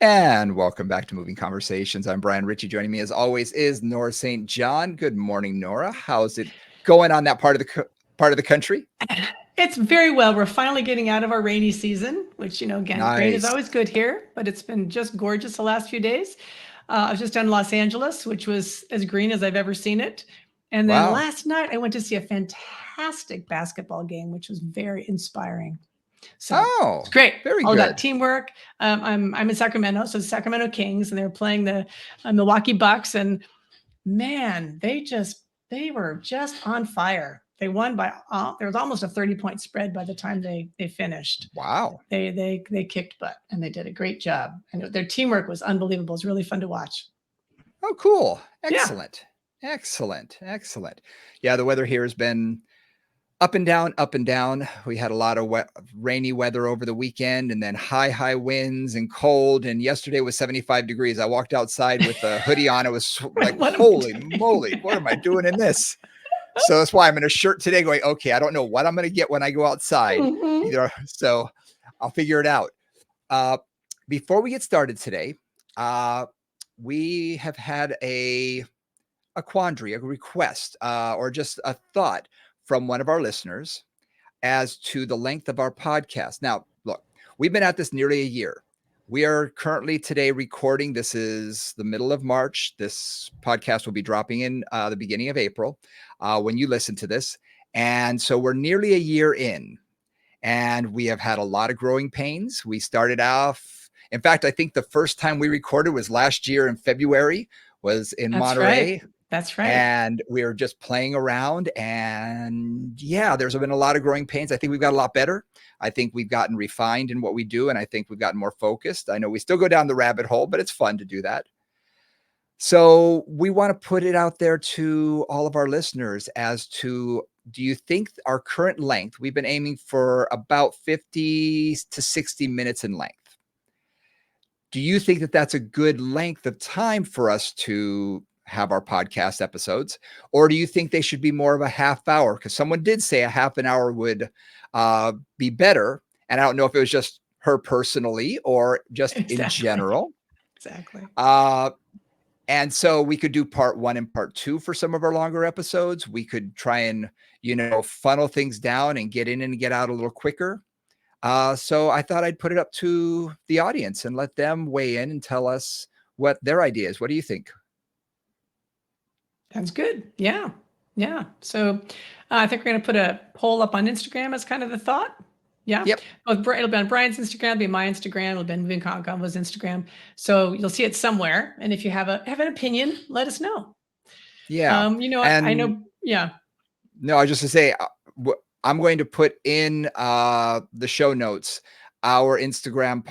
And welcome back to Moving Conversations. I'm Brian Ritchie. Joining me as always is Nora St. John. Good morning, Nora. How's it going on that part of the country? It's very well. We're finally getting out of our rainy season, which, again, rain is Nice. always good here, but it's been just gorgeous the last few days. I was just down in Los Angeles, which was as green as I've ever seen it. And then Wow. last night, I went to see a fantastic basketball game, which was very inspiring. So it's Oh, great. very All about good. teamwork. I'm in Sacramento, so Sacramento Kings, and they're playing the Milwaukee Bucks, and man, they were just on fire. They won by there was almost a 30-point spread by the time they finished. Wow. They kicked butt and they did a great job. And their teamwork was unbelievable. It was really fun to watch. Oh, cool. Yeah, Excellent. Excellent. Excellent. Yeah, the weather here has been up and down, up and down. We had a lot of rainy weather over the weekend and then high winds and cold. And yesterday was 75 degrees. I walked outside with a hoodie on. It was like, what am I holy doing? moly, what am I doing in this? So that's why I'm in a shirt today going, okay, I don't know what I'm going to get when I go outside. Mhm. So I'll figure it out. Uh, Before we get started today, we have had a quandary, a request, or just a thought from one of our listeners as to the length of our podcast. Now, look, we've been at this nearly a year. We are currently today recording. This is the middle of March. This podcast will be dropping in the beginning of April when you listen to this. And so we're nearly a year in, and we have had a lot of growing pains. We started off, in fact, I think the first time we recorded was last year in February, was in That's right. Monterey, That's right. and we were just playing around. And yeah, there's been a lot of growing pains. I think we've got a lot better. I think we've gotten refined in what we do, and I think we've gotten more focused. I know we still go down the rabbit hole, but it's fun to do that. So we want to put it out there to all of our listeners as to, do you think our current length, we've been aiming for about 50 to 60 minutes in length. Do you think that that's a good length of time for us to have our podcast episodes? Or do you think they should be more of a half hour? Because someone did say a half an hour would be better. And I don't know if it was just her personally or just in Exactly. general. Exactly. Uh, and so we could do part one and part two for some of our longer episodes. We could try and, funnel things down and get in and get out a little quicker. So I thought I'd put it up to the audience and let them weigh in and tell us what their idea is. What do you think? That's good. Yeah. Yeah. So I think we're going to put a poll up on Instagram as kind of the thought. Yeah. Yep. It'll be on Brian's Instagram, it'll be my Instagram, it'll be on Moving Convo's Instagram. So you'll see it somewhere. And if you have an opinion, let us know. Yeah. I And know. Yeah. no, I was just to say, I'm going to put in the show notes our Instagram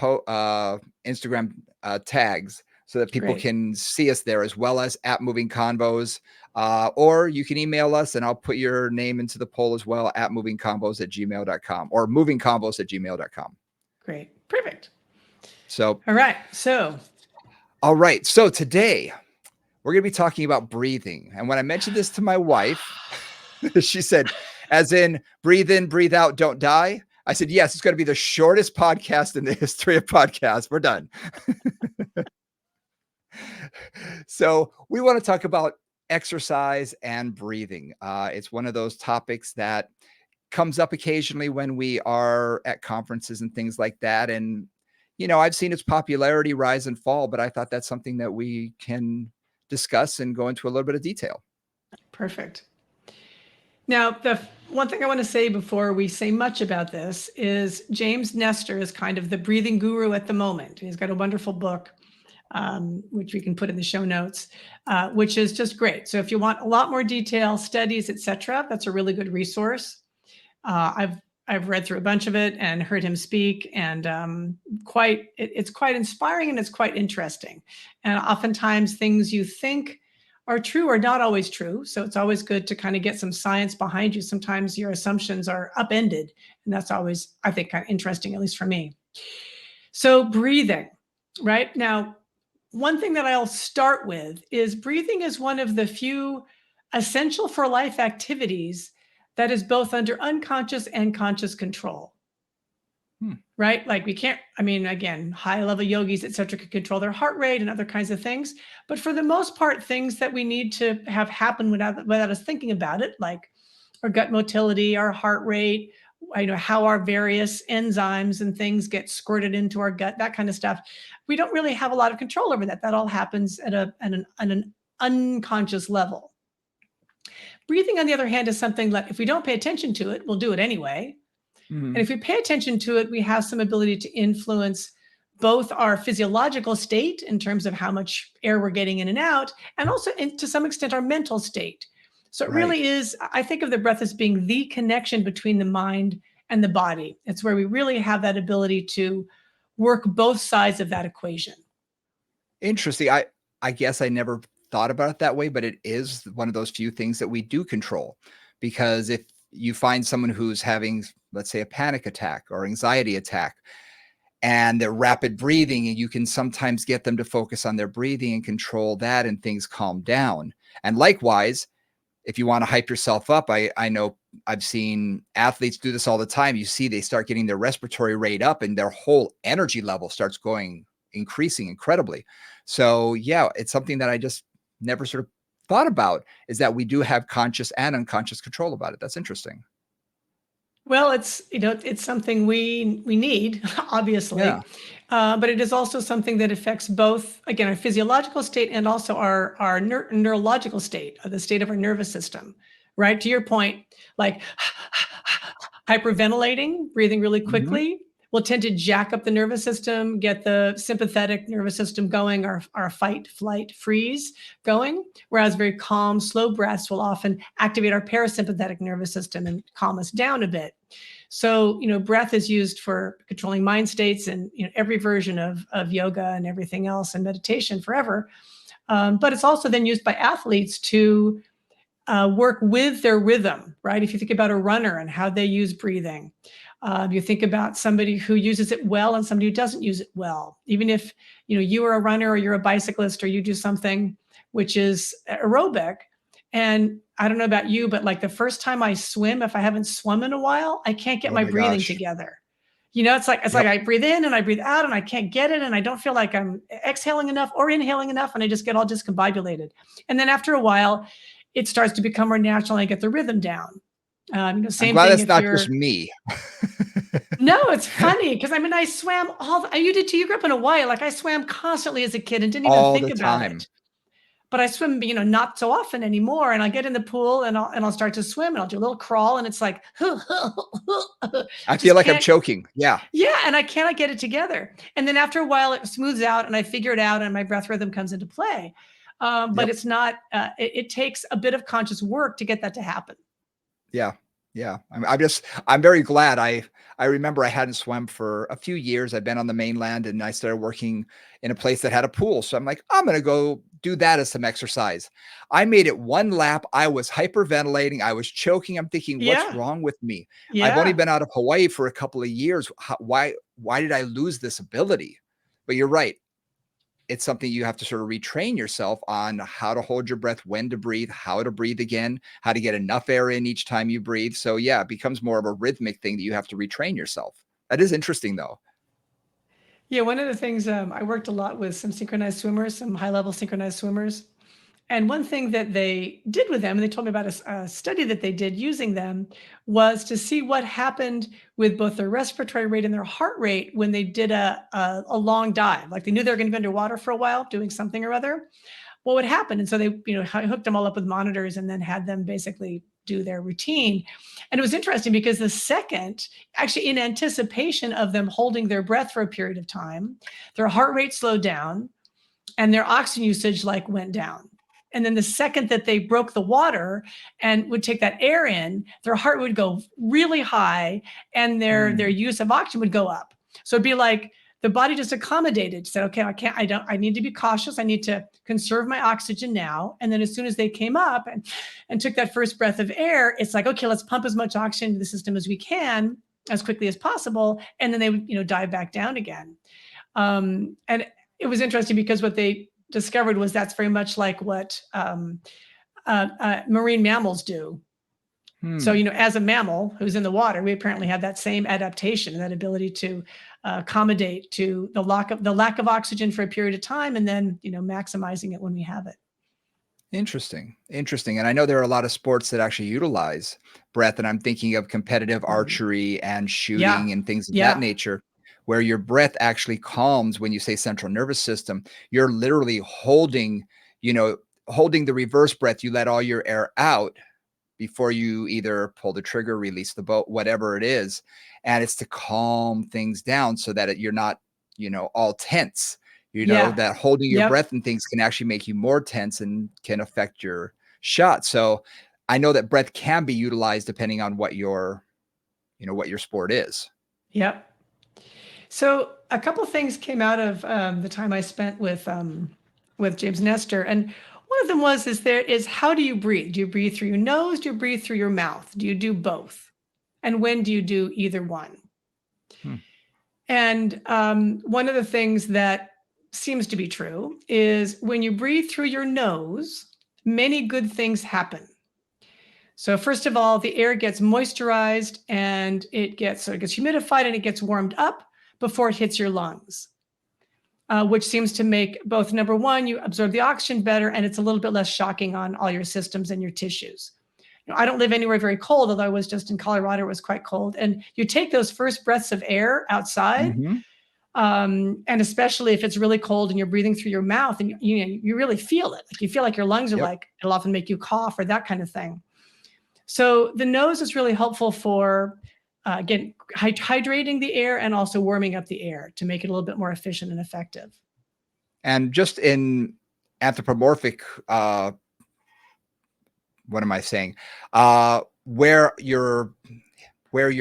tags so that people Great. can see us there, as well as at Moving Convos. Or you can email us and I'll put your name into the poll as well at movingconvos@gmail.com or movingconvos@gmail.com. Great. Perfect. So, All right. So all right. So today we're going to be talking about breathing. And when I mentioned this to my wife, she said, as in breathe in, breathe out, don't die. I said, yes, it's going to be the shortest podcast in the history of podcasts. We're done. So we want to talk about exercise and breathing. It's one of those topics that comes up occasionally when we are at conferences and things like that. And, I've seen its popularity rise and fall, but I thought that's something that we can discuss and go into a little bit of detail. perfect. Now, the one thing I want to say before we say much about this is James Nestor is kind of the breathing guru at the moment. He's got a wonderful book, which we can put in the show notes, which is just great. So if you want a lot more detail, studies, etc., that's a really good resource. I've read through a bunch of it and heard him speak, and it's quite inspiring and it's quite interesting. And oftentimes things you think are true are not always true. So it's always good to kind of get some science behind you. Sometimes your assumptions are upended, and that's always, I think, kind of interesting, at least for me. So breathing, right? Now, one thing that I'll start with is breathing is one of the few essential for life activities that is both under unconscious and conscious control. Hmm. right? Like we can't, I mean, again, high level yogis, et cetera, can control their heart rate and other kinds of things. But for the most part, things that we need to have happen without us thinking about it, like our gut motility, our heart rate, how our various enzymes and things get squirted into our gut, that kind of stuff. We don't really have a lot of control over that. That all happens at an unconscious level. Breathing, on the other hand, is something that if we don't pay attention to it, we'll do it anyway. And Mhm. if we pay attention to it, we have some ability to influence both our physiological state in terms of how much air we're getting in and out, and also to some extent our mental state. So it Right. really is, I think of the breath as being the connection between the mind and the body. It's where we really have that ability to work both sides of that equation. Interesting. I guess I never thought about it that way, but it is one of those few things that we do control. Because if you find someone who's having, let's say, a panic attack or anxiety attack, and they're rapid breathing, and you can sometimes get them to focus on their breathing and control that, and things calm down. And likewise, if you want to hype yourself up, I know I've seen athletes do this all the time. You see, they start getting their respiratory rate up, and their whole energy level starts increasing incredibly. So yeah, it's something that I just never sort of thought about, is that we do have conscious and unconscious control about it. That's interesting. Well, it's something we need, Yeah. obviously, but it is also something that affects both, again, our physiological state and also our neurological state, the state of our nervous system. Right to your point, like hyperventilating, breathing really Mhm. quickly, will tend to jack up the nervous system, get the sympathetic nervous system going, our fight, flight, freeze going. Whereas very calm, slow breaths will often activate our parasympathetic nervous system and calm us down a bit. So, breath is used for controlling mind states and every version of yoga and everything else and meditation forever. But it's also then used by athletes to work with their rhythm, right? If you think about a runner and how they use breathing, you think about somebody who uses it well and somebody who doesn't use it well. Even if you are a runner or you're a bicyclist or you do something which is aerobic, and I don't know about you, but like the first time I swim, if I haven't swum in a while, I can't get Oh my my breathing gosh. together. It's like Yep. I breathe in and I breathe out and I can't get it and I don't feel like I'm exhaling enough or inhaling enough and I just get all discombobulated. And then after a while, it starts to become more natural and I get the rhythm down. I'm Same glad thing it's if not just you're. me. No, it's funny because I mean I swam you did too. You grew up in Hawaii. Like I swam constantly as a kid and didn't even All think the about time. it. But I swim, not so often anymore. And I get in the pool and I'll start to swim and I'll do a little crawl and it's like I feel just like I'm can't. choking. Yeah. Yeah, and I cannot get it together. And then after a while, it smooths out, and I figure it out, and my breath rhythm comes into play. But Yep. it's not. It takes a bit of conscious work to get that to happen. Yeah. Yeah. I'm very glad. I remember I hadn't swum for a few years. I've been on the mainland and I started working in a place that had a pool. So I'm like, I'm going to go do that as some exercise. I made it one lap. I was hyperventilating. I was choking. I'm thinking, what's Yeah, wrong with me? I've only yeah. been out of Hawaii for a couple of years. Why did I lose this ability? But you're right. It's something you have to sort of retrain yourself on, how to hold your breath, when to breathe, how to breathe again, how to get enough air in each time you breathe. So yeah, it becomes more of a rhythmic thing that you have to retrain yourself. That is interesting though. Yeah, one of the things I worked a lot with some synchronized swimmers, some high level synchronized swimmers. And one thing that they did with them, and they told me about a study that they did using them, was to see what happened with both their respiratory rate and their heart rate when they did a long dive. Like they knew they were going to be underwater for a while doing something or other. What would happen? And so they, hooked them all up with monitors and then had them basically do their routine. And it was interesting because the second, actually in anticipation of them holding their breath for a period of time, their heart rate slowed down and their oxygen usage like went down. And then the second that they broke the water and would take that air in, their heart would go really high and their Mm, use of oxygen would go up. So it'd be like the body just accommodated, said, okay, I need to be cautious. I need to conserve my oxygen now. And then as soon as they came up and took that first breath of air, it's like, okay, let's pump as much oxygen into the system as we can as quickly as possible. And then they would, dive back down again. And it was interesting because what they discovered was that's very much like what marine mammals do. So, as a mammal who's in the water, we apparently have that same adaptation, that ability to accommodate to the lack of oxygen for a period of time, and then, maximizing it when we have it. Interesting. Interesting. And I know there are a lot of sports that actually utilize breath, and I'm thinking of competitive Mhm. archery and Yeah. shooting and things of that Yeah. nature, where your breath actually calms when you say central nervous system. You're literally you know, holding the reverse breath. You let all your air out before you either pull the trigger, release the boat, whatever it is. And it's to calm things down so that you're not, all tense. Yeah. That holding your Yep. breath and things can actually make you more tense and can affect your shot. So I know that breath can be utilized depending on what your sport is. Yep. So a couple of things came out of the time I spent with James Nestor, and one of them is how do you breathe? Do you breathe through your nose? Do you breathe through your mouth? Do you do both? And when do you do either one? Hmm. And one of the things that seems to be true is when you breathe through your nose, many good things happen. So first of all, the air gets moisturized and it gets humidified and it gets warmed up before it hits your lungs, which seems to make both, number one, you absorb the oxygen better, and it's a little bit less shocking on all your systems and your tissues. I don't live anywhere very cold, although I was just in Colorado, it was quite cold. And you take those first breaths of air outside, Mhm. and especially if it's really cold and you're breathing through your mouth, and you really feel it. Like you feel like your lungs are Yep. like, it'll often make you cough or that kind of thing. So the nose is really helpful for, again, hydrating the air and also warming up the air to make it a little bit more efficient and effective. And just in anthropomorphic, what am I saying? Where your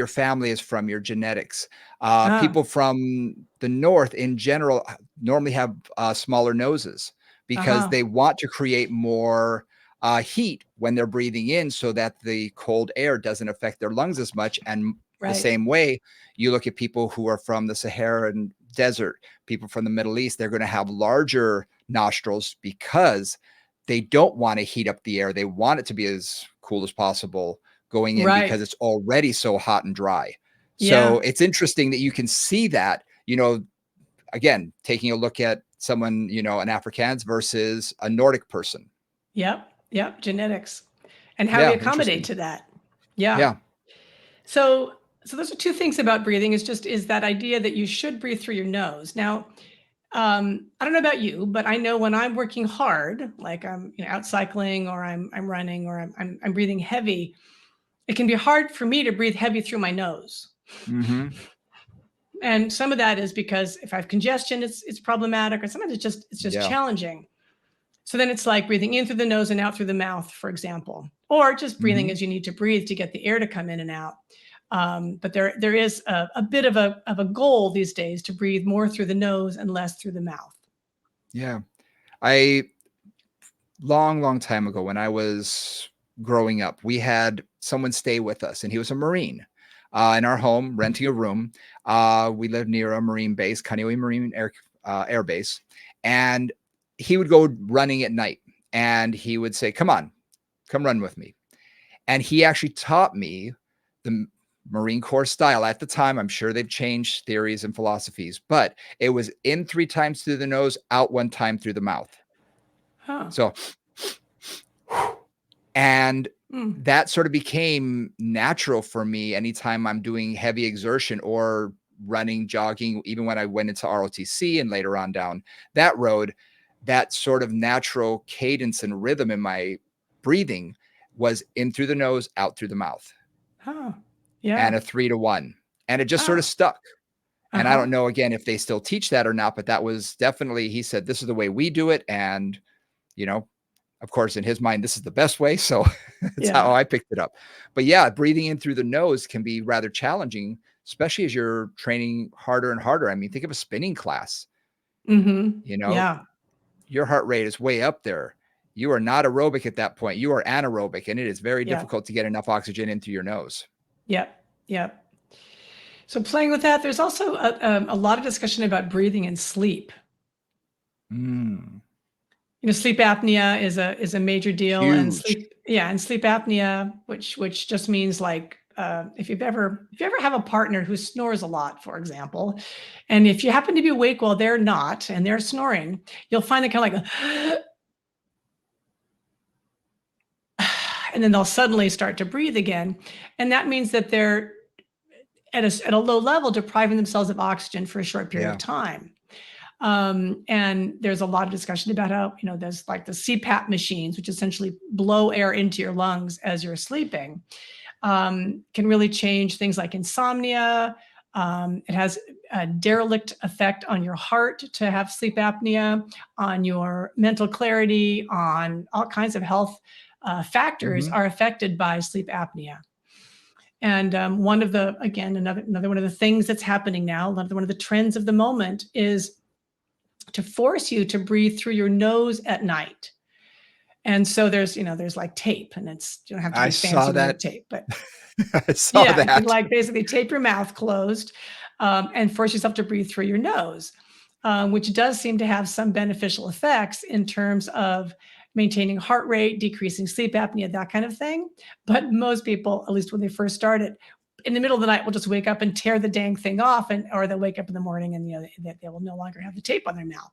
family is from, your genetics. Ah, People from the north in general normally have smaller noses because uh-huh. they want to create more heat when they're breathing in so that the cold air doesn't affect their lungs as much. And the Right. same way, you look at people who are from the Saharan desert, people from the Middle East, they're going to have larger nostrils because they don't want to heat up the air. They want it to be as cool as possible going in because Right. it's already so hot and dry. So Yeah. it's interesting that you can see that, again, taking a look at someone, an Afrikaans versus a Nordic person. Yep. Yep. Genetics and how we Yeah, accommodate interesting. to that. Yeah. Yeah. So those are two things about breathing is that idea that you should breathe through your nose. Now, I don't know about you, but I know when I'm working hard, like I'm out cycling or I'm running or I'm breathing heavy, it can be hard for me to breathe heavy through my nose. Hmm. And some of that is because if I have congestion, it's problematic, or sometimes it's just Yeah. challenging. So then it's like breathing in through the nose and out through the mouth, for example, or just breathing Hmm. as you need to breathe to get the air to come in and out. But there is a bit of a goal these days to breathe more through the nose and less through the mouth. Yeah. I long, long time ago when I was growing up, we had someone stay with us, and he was a Marine in our home, renting a room. We lived near a Marine base, Kaneohe Marine Air Base, and he would go running at night, and he would say, "Come on, come run with me." And he actually taught me the Marine Corps style. At the time, I'm sure they've changed theories and philosophies, but it was in 3 times through the nose, out 1 time through the mouth. Huh. So and Mm. that sort of became natural for me anytime I'm doing heavy exertion or running, jogging, even when I went into ROTC and later on down that road, that sort of natural cadence and rhythm in my breathing was in through the nose, out through the mouth, Huh. and Yeah. a 3 to 1. And it just sort of Oh. stuck. And I Uh-huh. don't know again if they still teach that or not, but that was definitely, he said, this is the way we do it. And, you know, of course, in his mind, this is the best way. So that's how Yeah. I picked it up. But yeah, breathing in through the nose can be rather challenging, especially as you're training harder and harder. I mean, think of a spinning class, Mm-hmm. you know, Yeah. your heart rate is way up there. You are not aerobic at that point. You are anaerobic, and it is very Yeah. difficult to get enough oxygen into your nose. Yep. Yep. So playing with that, there's also a lot of discussion about breathing and sleep. Mm. sleep apnea is a major deal, and Huge. sleep apnea, which just means like, if you ever have a partner who snores a lot, for example, and if you happen to be awake while they're not and they're snoring, you'll find it kind of like, and then they'll suddenly start to breathe again, and that means that they're at a low level, depriving themselves of oxygen for a short period of Yeah. time. And there's a lot of discussion about how, there's like the CPAP machines, which essentially blow air into your lungs as you're sleeping, can really change things like insomnia. It has a derelict effect on your heart to have sleep apnea, on your mental clarity, on all kinds of health factors Hmm. are affected by sleep apnea. And one of the, again, another one of the things that's happening now, one of the trends of the moment is to force you to breathe through your nose at night. And so there's like tape, and you don't have to I be fancy saw with your that. tape, but I saw yeah, you can that. like basically tape your mouth closed, and force yourself to breathe through your nose, which does seem to have some beneficial effects in terms of maintaining heart rate, decreasing sleep apnea, that kind of thing. But most people, at least when they first started, in the middle of the night, will just wake up and tear the dang thing off, or they'll wake up in the morning and they will no longer have the tape on their mouth.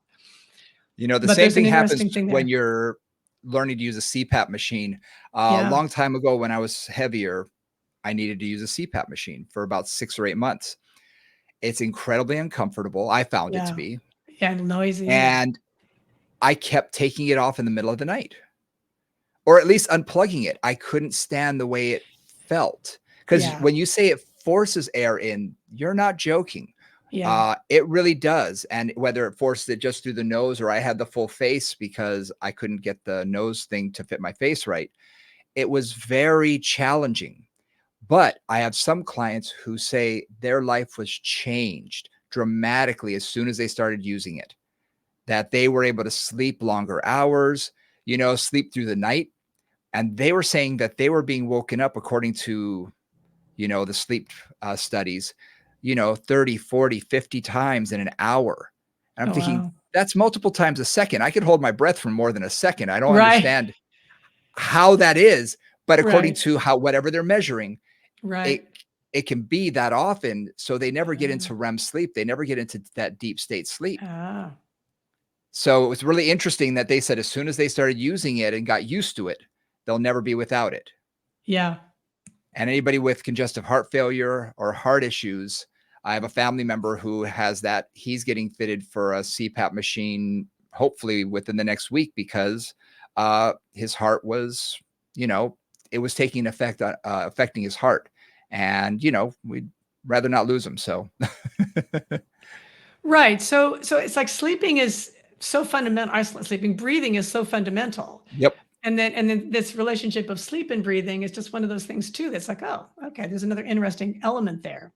The But same there's an thing happens interesting thing when there. you're learning to use a CPAP machine. A Yeah. long time ago, when I was heavier, I needed to use a CPAP machine for about 6 or 8 months. It's incredibly uncomfortable. I found it to Yeah. be. Yeah. Noisy. Yeah. And I kept taking it off in the middle of the night, or at least unplugging it. I couldn't stand the way it felt. Because Yeah. when you say it forces air in, you're not joking. Yeah. It really does. And whether it forced it just through the nose, or I had the full face because I couldn't get the nose thing to fit my face right, it was very challenging. But I have some clients who say their life was changed dramatically as soon as they started using it, that they were able to sleep longer hours, sleep through the night. And they were saying that they were being woken up, according to, the sleep studies, 30, 40, 50 times in an hour. And I'm Oh, thinking, wow. that's multiple times a second. I could hold my breath for more than a second. I don't Right. understand how that is, but according Right. to whatever they're measuring, it Right. it can be that often. So they never get Uh, into REM sleep. They never get into that deep state sleep. ah. So it was really interesting that they said as soon as they started using it and got used to it, they'll never be without it. Yeah. And anybody with congestive heart failure or heart issues, I have a family member who has that. He's getting fitted for a CPAP machine, hopefully within the next week, because his heart was, it was taking effect on affecting his heart. And, we'd rather not lose him. So, Right. So it's like sleeping is so fundamental. Sleeping, breathing is so fundamental. yep. And then this relationship of sleep and breathing is just one of those things too. That's like, oh, okay, there's another interesting element there.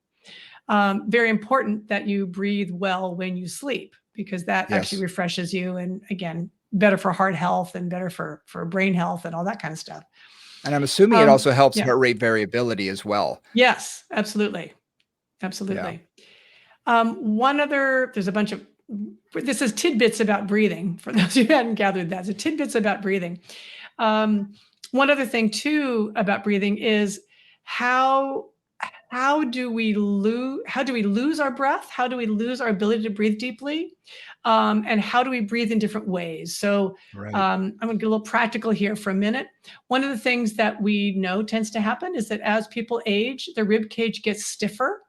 Very important that you breathe well when you sleep, because that actually Yes. refreshes you, and again, better for heart health and better for brain health and all that kind of stuff. And I'm assuming it also helps Yeah. heart rate variability as well. Yes, absolutely. Yeah. Absolutely. There's a bunch of, this is tidbits about breathing for those who hadn't gathered that. So tidbits about breathing. Um, One other thing too about breathing is how how do we lose our breath? How do we lose our ability to breathe deeply? And how do we breathe in different ways? So Right. I'm going to get a little practical here for a minute. One of the things that we know tends to happen is that as people age, the rib cage gets stiffer.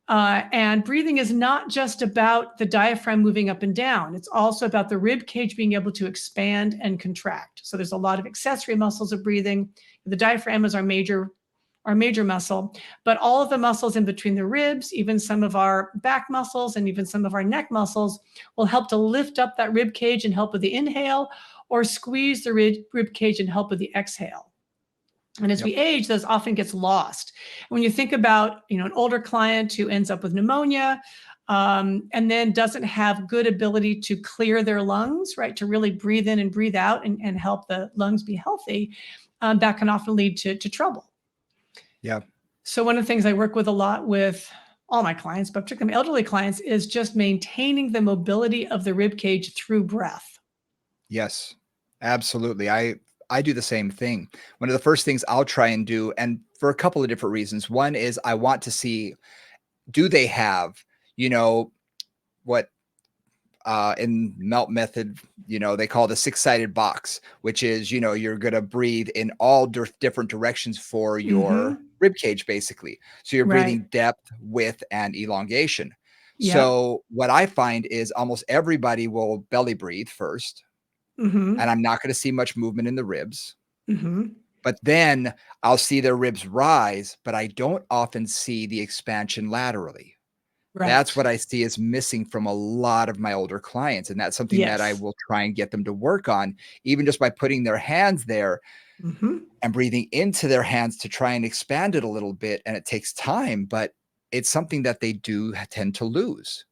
And breathing is not just about the diaphragm moving up and down. It's also about the rib cage being able to expand and contract. So there's a lot of accessory muscles of breathing. The diaphragm is our major muscle, but all of the muscles in between the ribs, even some of our back muscles and even some of our neck muscles, will help to lift up that rib cage and help with the inhale, or squeeze the rib cage and help with the exhale. And as Yep. we age, those often gets lost. When you think about, an older client who ends up with pneumonia, and then doesn't have good ability to clear their lungs, right, to really breathe in and breathe out and help the lungs be healthy, that can often lead to trouble. Yeah. So one of the things I work with a lot with all my clients, but particularly my elderly clients, is just maintaining the mobility of the rib cage through breath. Yes, absolutely. I do the same thing. One of the first things I'll try and do, and for a couple of different reasons. One is I want to see, do they have, you know, what in melt method, they call the six-sided box, which is, you're going to breathe in all different directions for your Mm-hmm. rib cage, basically. So you're Right. breathing depth, width, and elongation. Yep. So what I find is almost everybody will belly breathe first, and Mm-hmm. I'm not going to see much movement in the ribs. Mm-hmm. But then I'll see their ribs rise, but I don't often see the expansion laterally. That's Right. what I see is missing from a lot of my older clients, and that's something that I Yes. will try and get them to work on, even just by putting their hands there Mm-hmm. and breathing into their hands to try and expand it a little bit, and it takes time, but it's something that they do tend to lose.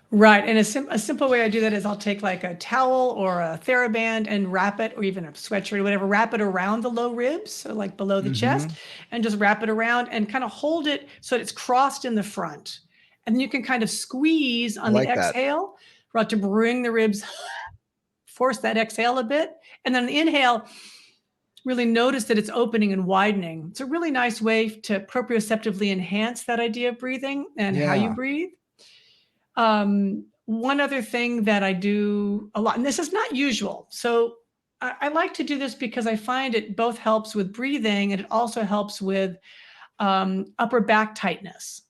Right. And a simple way I do that is I'll take like a towel or a TheraBand and wrap it, or even a sweatshirt or whatever, wrap it around the low ribs, so like below the chest, Mhm. and just wrap it around and kind of hold it so it's crossed in the front. And then you can kind of squeeze I on the like that. exhale, right, to bring the ribs, force that exhale a bit. And then the inhale, really notice that it's opening and widening. It's a really nice way to proprioceptively enhance that idea of breathing and how you Yeah. breathe. One other thing that I do a lot, and this is not usual. So I like to do this because I find it both helps with breathing and it also helps with upper back tightness.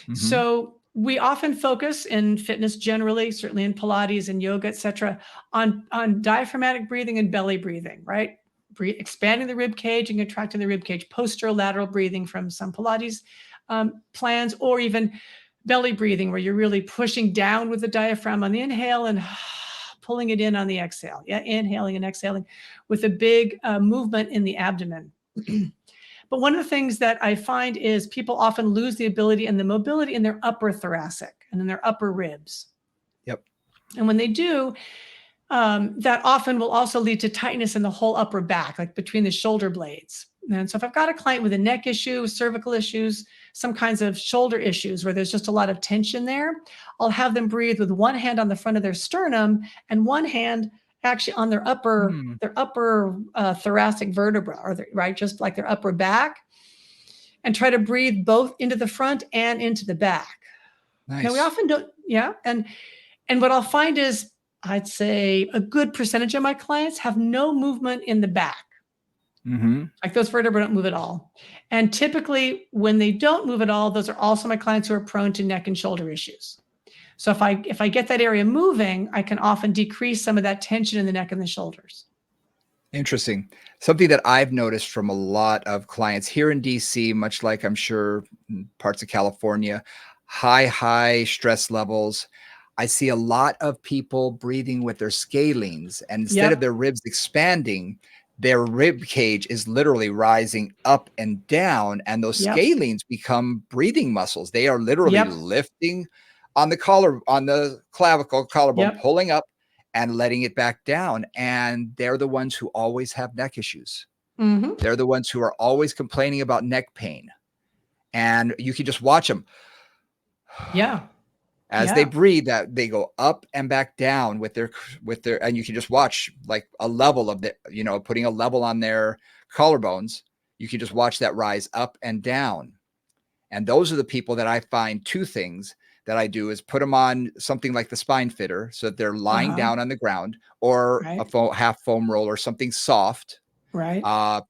Mhm. So we often focus in fitness generally, certainly in Pilates and yoga, etc., on diaphragmatic breathing and belly breathing, right? Expanding the rib cage and contracting the rib cage, posterolateral breathing from some Pilates plans, or even belly breathing, where you're really pushing down with the diaphragm on the inhale and pulling it in on the exhale. Yeah, inhaling and exhaling with a big movement in the abdomen. But one of the things that I find is people often lose the ability and the mobility in their upper thoracic and in their upper ribs. Yep. And when they do, that often will also lead to tightness in the whole upper back, like between the shoulder blades. And so, if I've got a client with a neck issue, cervical issues, some kinds of shoulder issues where there's just a lot of tension there, I'll have them breathe with one hand on the front of their sternum and one hand actually on Hmm. their upper thoracic vertebra, or right, just like their upper back, and try to breathe both into the front and into the back. Now we Nice. often don't, yeah, and what I'll find is, I'd say a good percentage of my clients have no movement in the back. Mhm. Like those vertebrae don't move at all. And typically, when they don't move at all, those are also my clients who are prone to neck and shoulder issues. So if I get that area moving, I can often decrease some of that tension in the neck and the shoulders. Interesting. Something that I've noticed from a lot of clients here in DC, much like I'm sure parts of California, high stress levels. I see a lot of people breathing with their scalenes, and instead of Yep. their ribs expanding, their rib cage is literally rising up and down, and those Yep. scalenes become breathing muscles. They are literally Yep. lifting on the collar, on the clavicle, collarbone, Yep. pulling up and letting it back down. And they're the ones who always have neck issues. Hmm. They're the ones who are always complaining about neck pain. And you can just watch them Yeah. as they Yeah. breathe, that they go up and back down with their, and you can just watch like a level of the, putting a level on their collarbones. You can just watch that rise up and down. And those are the people that I find. Two things that I do is put them on something like the spine fitter so that they're Uh lying huh. down on the ground, or a Right. half foam roll or something soft, Right. uh,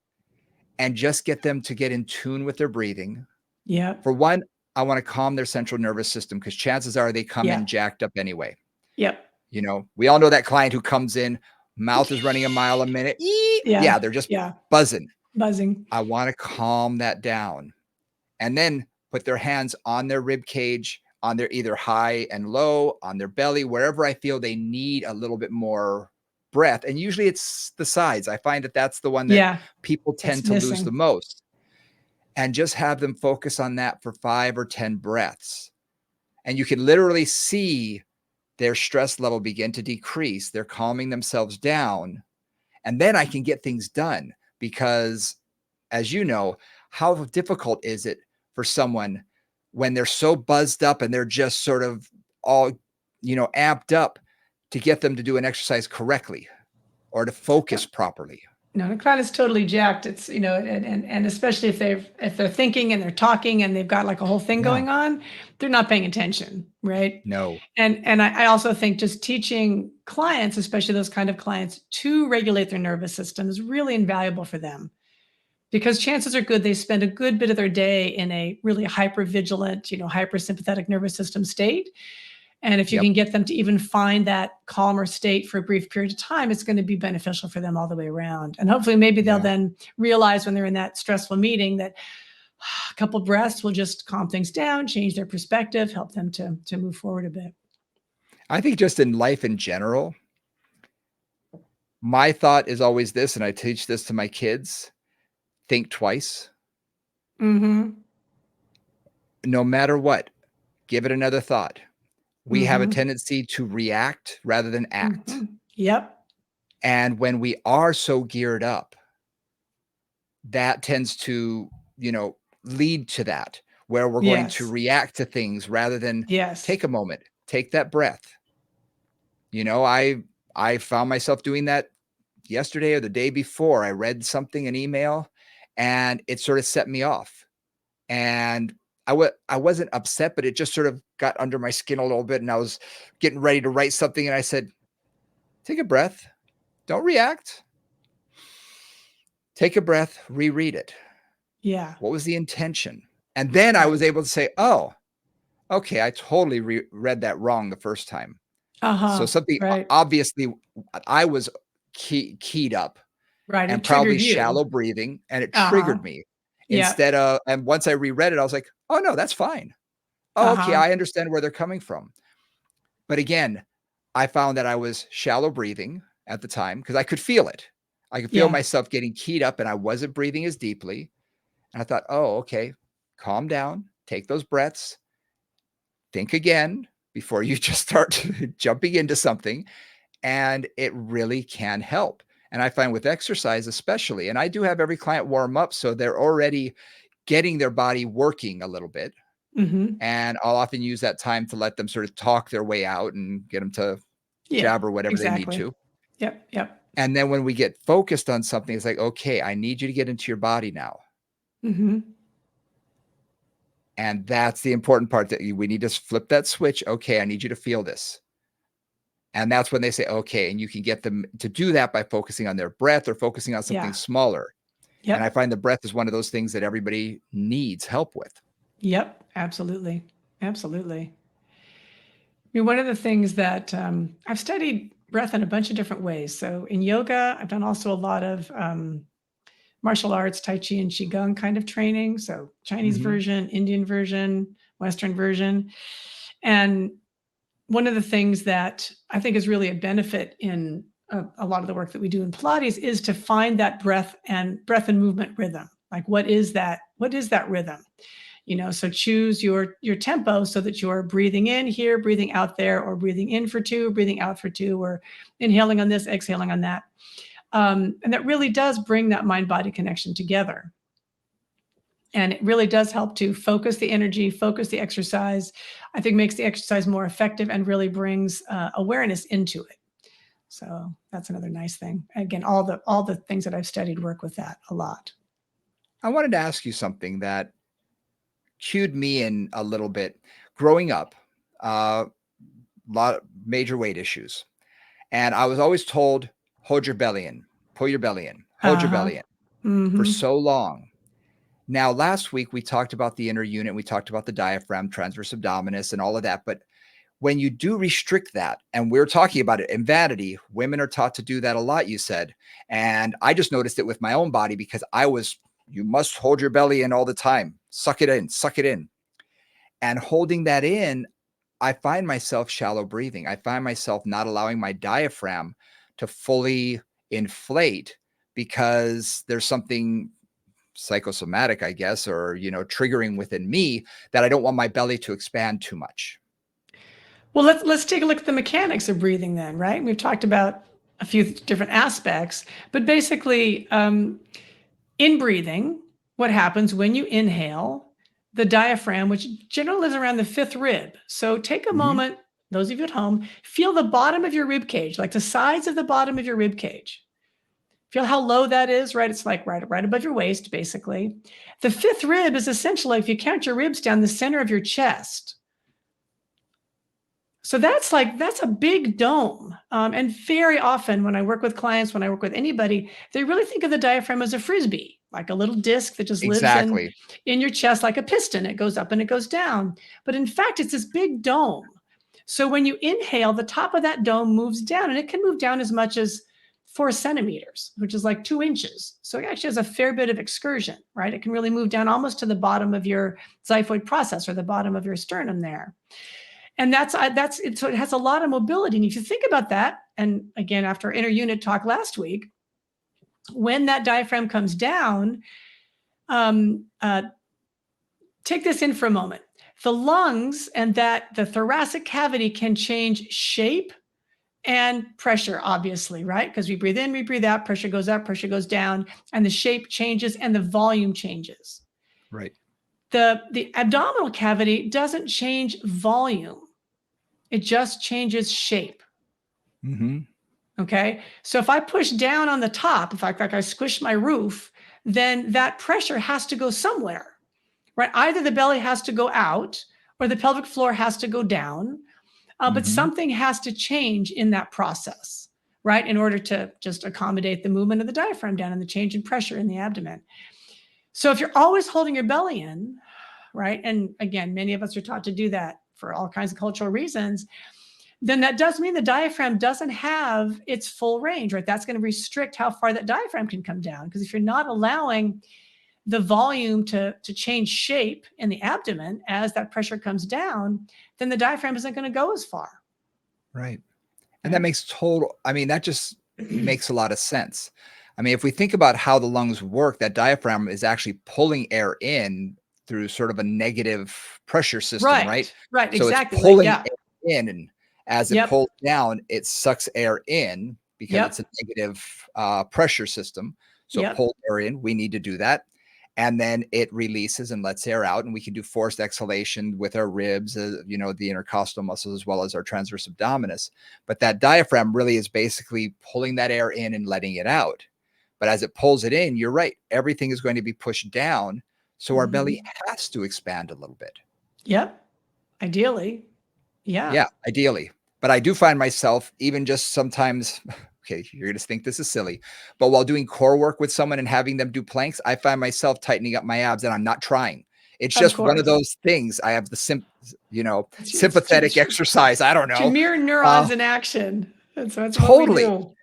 and just get them to get in tune with their breathing. Yep. For one, I want to calm their central nervous system because chances are they come in Yep. jacked up anyway. Yep. We all know that client who comes in, mouth is running a mile a minute. Yeah. Yeah, they're just Yeah. buzzing. Buzzing. I want to calm that down, and then put their hands on their rib cage, on their either high and low, on their belly, wherever I feel they need a little bit more breath. And usually it's the sides. I find that that's the one that Yeah. people That's tend to lose the missing. most. And just have them focus on that for 5 or 10 breaths. And you can literally see their stress level begin to decrease. They're calming themselves down. And then I can get things done because, as you know, how difficult is it for someone when they're so buzzed up and they're just sort of all, amped up to get them to do an exercise correctly or to focus properly. No, the crowd is totally jacked. It's, and especially if they're thinking and they're talking and they've got like a whole thing Yeah. going on, they're not paying attention, right? No. And I also think just teaching clients, especially those kind of clients, to regulate their nervous system is really invaluable for them, because chances are good they spend a good bit of their day in a really hyper vigilant, hypersympathetic nervous system state. And if you Yep. can get them to even find that calmer state for a brief period of time, it's going to be beneficial for them all the way around. And hopefully, maybe they'll Yeah. then realize when they're in that stressful meeting that a couple breaths will just calm things down, change their perspective, help them to move forward a bit. I think just in life in general, my thought is always this, and I teach this to my kids: think twice. Mm-hmm. No matter what, give it another thought. We have a Mm-hmm. tendency to react rather than act. Mm-hmm. Yep. And when we are so geared up, that tends to, lead to that, where we're going to Yes. react to things rather than Yes. take a moment, take that breath. I found myself doing that yesterday or the day before. I read something, an email, and it sort of set me off. And I wasn't upset, but it just sort of got under my skin a little bit, and I was getting ready to write something, and I said, "Take a breath. Don't react. Take a breath, reread it. Yeah. What was the intention?" And then I was Right. able to say, "Oh, okay, I totally read that wrong the first time." So Uh-huh. something Right. obviously I was keyed up Right. and It probably triggered you. shallow breathing, and it Uh-huh. triggered me Yep. and once I reread it, I was like, "Oh, no, that's fine. Oh, okay, Uh-huh. I understand where they're coming from." But again, I found that I was shallow breathing at the time because I could feel it. I could feel Yeah. myself getting keyed up and I wasn't breathing as deeply. And I thought, "Oh, okay, calm down, take those breaths, think again before you just start jumping into something." And it really can help. And I find with exercise, especially, and I do have every client warm up so they're already getting their body working a little bit. Mm-hmm. And I'll often use that time to let them sort of talk their way out and get them to Yeah. jabber whatever they need Exactly. to. Yep. Yep. And then when we get focused on something, it's like, okay, I need you to get into your body now. Mm-hmm. And that's the important part that we need to flip that switch. Okay, I need you to feel this. And that's when they say, okay, and you can get them to do that by focusing on their breath or focusing on something Yeah. smaller. And I Yep. find the breath is one of those things that everybody needs help with. Yep. Absolutely. Absolutely. I mean, one of the things that I've studied breath in a bunch of different ways. So in yoga, I've done also a lot of martial arts, Tai Chi and Qigong kind of training. So Chinese Mhm. version, Indian version, Western version. And one of the things that I think is really a benefit in a lot of the work that we do in Pilates is to find that breath and movement rhythm. Like what is that? What is that rhythm? So choose your tempo so that you're breathing in here, breathing out there, or breathing in for two, breathing out for two, or inhaling on this, exhaling on that. And that really does bring that mind body connection together. And it really does help to focus the energy, focus the exercise. I think makes the exercise more effective and really brings awareness into it. So that's another nice thing. Again, all the things that I've studied work with that a lot. I wanted to ask you something that cued me in a little bit. Growing up, a lot of major weight issues. And I was always told, hold your belly in, pull your belly in, hold Uh your huh. belly in for Mm-hmm. so long. Now, last week we talked about the inner unit, we talked about the diaphragm, transverse abdominis, and all of that. But when you do restrict that, and we're talking about it in vanity, women are taught to do that a lot, you said. And I just noticed it with my own body because you must hold your belly in all the time, suck it in, suck it in. And holding that in, I find myself shallow breathing. I find myself not allowing my diaphragm to fully inflate because there's something psychosomatic, I guess, or, triggering within me that I don't want my belly to expand too much. Well, let's take a look at the mechanics of breathing then, right? We've talked about a few different aspects, but basically, in breathing, what happens when you inhale, the diaphragm, which generally is around the fifth rib. So take a Mhm. moment, those of you at home, feel the bottom of your rib cage, like the sides of the bottom of your rib cage. Feel how low that is, right? It's like right above your waist, basically. The fifth rib is essentially, if you count your ribs down, the center of your chest. So that's a big dome. And very often when I work with clients, when I work with anybody, they really think of the diaphragm as a Frisbee, like a little disc that just lives Exactly. in your chest like a piston. It goes up and it goes down. But in fact, it's this big dome. So when you inhale, the top of that dome moves down, and it can move down as much as 4 centimeters, which is like 2 inches. So it actually has a fair bit of excursion, right? It can really move down almost to the bottom of your xiphoid process, or the bottom of your sternum there. And that's it. So it has a lot of mobility. And if you think about that, and again, after our inner unit talk last week, when that diaphragm comes down, take this in for a moment. The lungs and the thoracic cavity can change shape and pressure, obviously, right? Because we breathe in, we breathe out, pressure goes up, pressure goes down, and the shape changes and the volume changes. Right. The abdominal cavity doesn't change volume. It just changes shape. Mm-hmm. Okay. So if I push down on the top, if I squish my roof, then that pressure has to go somewhere, right? Either the belly has to go out or the pelvic floor has to go down, but something has to change in that process, right? In order to just accommodate the movement of the diaphragm down and the change in pressure in the abdomen. So if you're always holding your belly in, right? And again, many of us are taught to do that for all kinds of cultural reasons. Then that does mean the diaphragm doesn't have its full range, right? That's going to restrict how far that diaphragm can come down. Because if you're not allowing the volume to change shape in the abdomen as that pressure comes down, then the diaphragm isn't going to go as far. Right. And that makes that just makes a lot of sense. I mean, if we think about how the lungs work, that diaphragm is actually pulling air in through sort of a negative pressure system, right? Right, So it's exactly. pulling Yeah. air in, and as it Yep. pulls down, it sucks air in because it's a negative pressure system. So it pulls air in. We need to do that. And then it releases and lets air out. And we can do forced exhalation with our ribs, the intercostal muscles, as well as our transverse abdominis. But that diaphragm really is basically pulling that air in and letting it out. But as it pulls it in, you're right, everything is going to be pushed down. So our belly has to expand a little bit. Yep. Ideally. Yeah. Yeah, ideally. But I do find myself even just sometimes, okay, you're going to think this is silly, but while doing core work with someone and having them do planks, I find myself tightening up my abs, and I'm not trying. It's just one of those things. I have the sympathetic exercise. I don't know. To mirror neurons in action. That's Totally. what we do.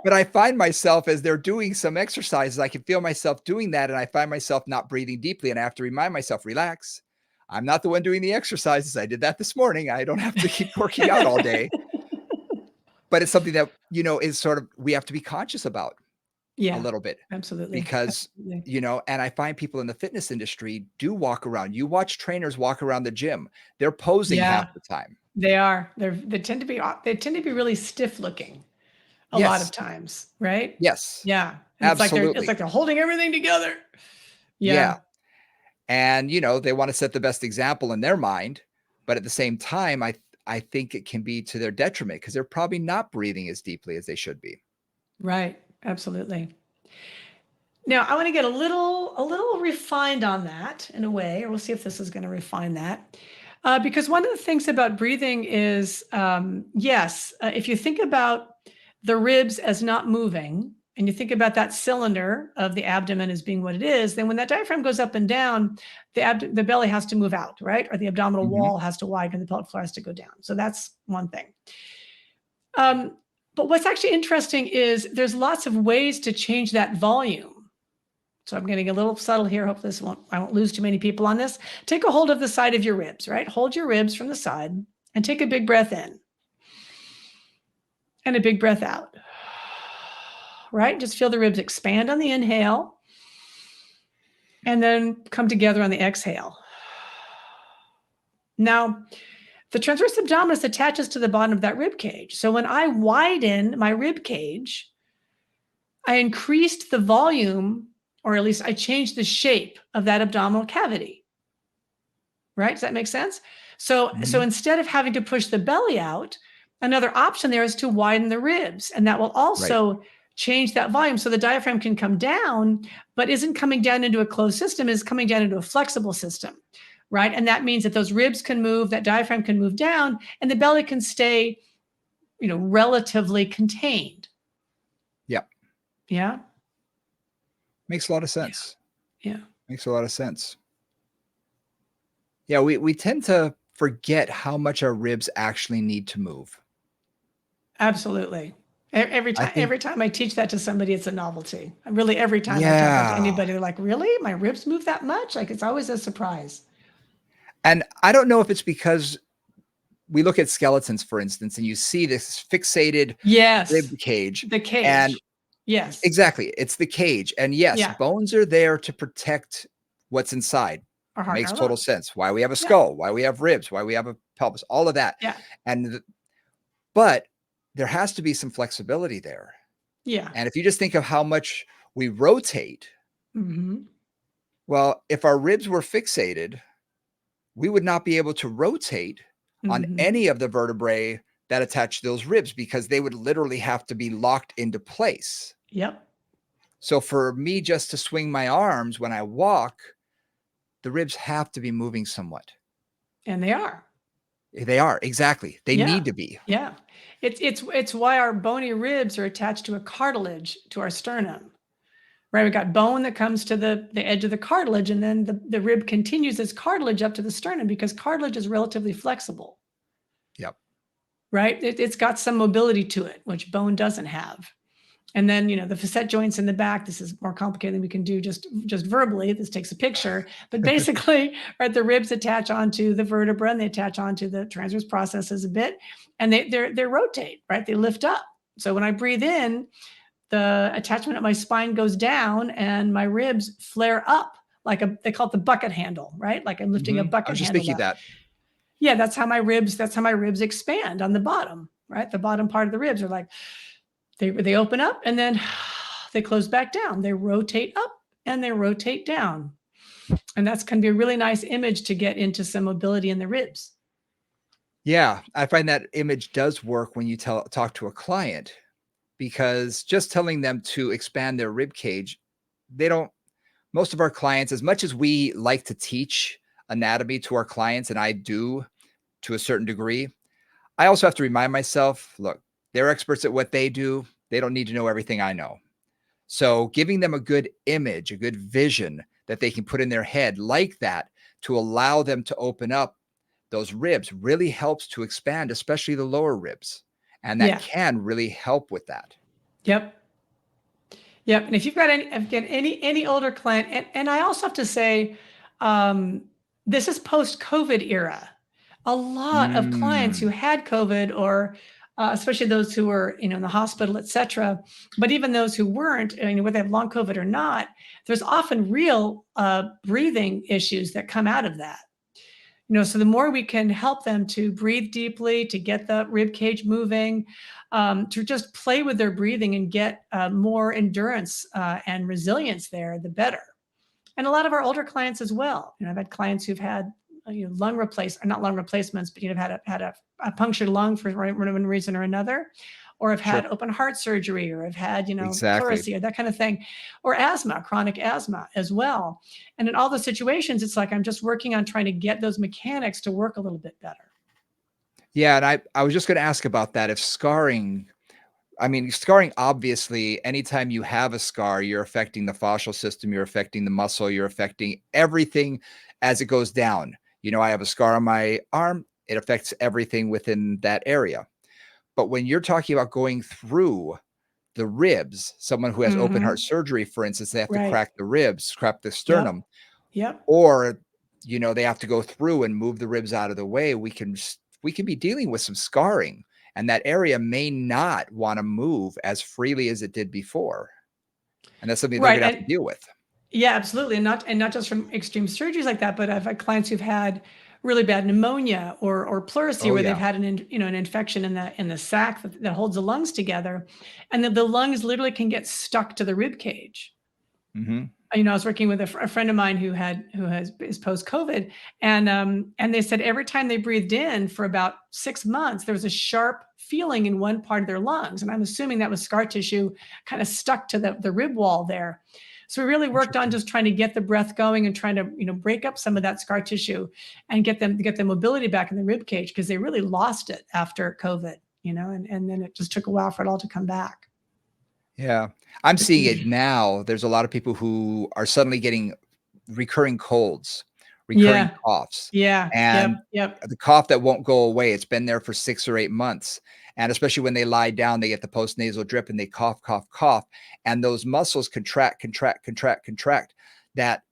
But I find myself, as they're doing some exercises, I can feel myself doing that, and I find myself not breathing deeply, and I have to remind myself, relax. I'm not the one doing the exercises. I did that this morning. I don't have to keep working out all day. But it's something that, is sort of, we have to be conscious about a little bit. Absolutely. Because, and I find people in the fitness industry do walk around. You watch trainers walk around the gym. They're posing half the time. They are. They tend to be really stiff looking a lot of times, right? Yes. Yeah. And absolutely. It's like they're holding everything together. Yeah. And, they want to set the best example in their mind. But at the same time, I think it can be to their detriment, because they're probably not breathing as deeply as they should be. Right. Absolutely. Now, I want to get a little refined on that in a way, or we'll see if this is going to refine that. Because one of the things about breathing is, if you think about the ribs as not moving, and you think about that cylinder of the abdomen as being what it is, then when that diaphragm goes up and down, the belly has to move out, right? Or the abdominal wall has to widen, and the pelvic floor has to go down. So that's one thing. But what's actually interesting is there's lots of ways to change that volume. So I'm getting a little subtle here. Hopefully I won't lose too many people on this. Take a hold of the side of your ribs, right? Hold your ribs from the side and take a big breath in and a big breath out, right? Just feel the ribs expand on the inhale and then come together on the exhale. Now, the transverse abdominis attaches to the bottom of that rib cage. So when I widen my rib cage, I increased the volume, or at least I changed the shape of that abdominal cavity. Right? Does that make sense? So Mhm. instead of having to push the belly out, another option there is to widen the ribs, and that will Right. also change that volume. So the diaphragm can come down, but isn't coming down into a closed system, is coming down into a flexible system, right? And that means that those ribs can move, that diaphragm can move down, and the belly can stay, relatively contained. Yeah. Yeah. Makes a lot of Yeah. sense. Yeah. Makes a lot of sense. Yeah, we tend to forget how much our ribs actually need to move. Absolutely. Every I time, think every time I teach that to somebody, it's a novelty. Really, every time I tell that to yeah. anybody, they're like, "Really? My ribs move that much?" Like it's always a surprise. And I don't know if it's because we look at skeletons, for instance, and you see this fixated rib Yes, cage, the and cage. Yes. exactly, it's the cage. And yes, Yeah. bones are there to protect what's inside. Our heart and Makes our total lungs. sense. Why we have a Yeah. skull, why we have ribs, why we have a pelvis, all of that. Yeah. And but there has to be some flexibility there. Yeah. And if you just think of how much we rotate, Hmm. well, if our ribs were fixated, we would not be able to rotate on Hmm. any of the vertebrae that attach those ribs because they would literally have to be locked into place. Yep. So for me just to swing my arms when I walk, the ribs have to be moving somewhat. And they are. They are, exactly. They Yeah. need to be. Yeah. It's why our bony ribs are attached to a cartilage to our sternum. Right, we've got bone that comes to the edge of the cartilage, and then the rib continues as cartilage up to the sternum because cartilage is relatively flexible, Yep. right? It's got some mobility to it, which bone doesn't have. And then, the facet joints in the back, this is more complicated than we can do just verbally. This takes a picture, but basically, right, the ribs attach onto the vertebra and they attach onto the transverse processes a bit, and they rotate, right? They lift up. So when I breathe in, the attachment at my spine goes down and my ribs flare up like they call it the bucket handle, right? Like I'm lifting a I bucket was just handle thinking up. that. Yeah, that's how my ribs expand on the bottom, right? The bottom part of the ribs are like they open up and then they close back down. They rotate up and they rotate down. And that's going to be a really nice image to get into some mobility in the ribs. Yeah, I find that image does work when you talk to a client because just telling them to expand their rib cage, they don't most of our clients, as much as we like to teach anatomy to our clients, and I do to a certain degree, I also have to remind myself, look, they're experts at what they do. They don't need to know everything I know. So giving them a good image, a good vision that they can put in their head like that to allow them to open up those ribs really helps to expand, especially the lower ribs. And that Yeah. can really help with that. Yep. Yep. And if you've got any older client, and I also have to say, um, this is post-COVID era. A lot of clients who Mm, had COVID, or especially those who were, in the hospital, et cetera, but even those who weren't, whether they have long COVID or not, there's often real breathing issues that come out of that. So the more we can help them to breathe deeply, to get the rib cage moving, to just play with their breathing and get more endurance and resilience there, the better. And a lot of our older clients as well. I've had clients who've had lung replace, or not lung replacements, but have had a punctured lung for one reason or another, or have sure. had open heart surgery, or have had Exactly. pleurisy or that kind of thing, or asthma, chronic asthma as well. And in all those situations, it's like I'm just working on trying to get those mechanics to work a little bit better. Yeah. And I was just going to ask about that. If scarring, I mean, scarring, obviously, anytime you have a scar, you're affecting the fascial system, you're affecting the muscle, you're affecting everything as it goes down. I have a scar on my arm, it affects everything within that area. But when you're talking about going through the ribs, someone who has open heart Hmm. surgery, for instance, they have to Right. crack the ribs, crack the Yep. sternum, Yep. or they have to go through and move the ribs out of the way. We can be dealing with some scarring, and that area may not want to move as freely as it did before. And that's something they're Right. gonna have to And deal with. yeah, absolutely. And not just from extreme surgeries like that, but I've had clients who've had really bad pneumonia or pleurisy, Oh where they've yeah. had an infection in the sac that holds the lungs together, and that the lungs literally can get stuck to the rib cage. Hmm. I was working with a friend of mine is post COVID, and they said every time they breathed in for about 6 months, there was a sharp feeling in one part of their lungs, and I'm assuming that was scar tissue kind of stuck to the rib wall there. So we really worked on Interesting. just trying to get the breath going and trying to break up some of that scar tissue and get the mobility back in the rib cage, because they really lost it after COVID, and then it just took a while for it all to come back. Yeah. I'm seeing it now. There's a lot of people who are suddenly getting recurring colds, recurring Yeah. coughs, Yeah. Yep. and Yep. the cough that won't go away. It's been there for 6 or 8 months. And especially when they lie down, they get the postnasal drip and they cough, cough, cough. And those muscles contract, contract, contract, contract. That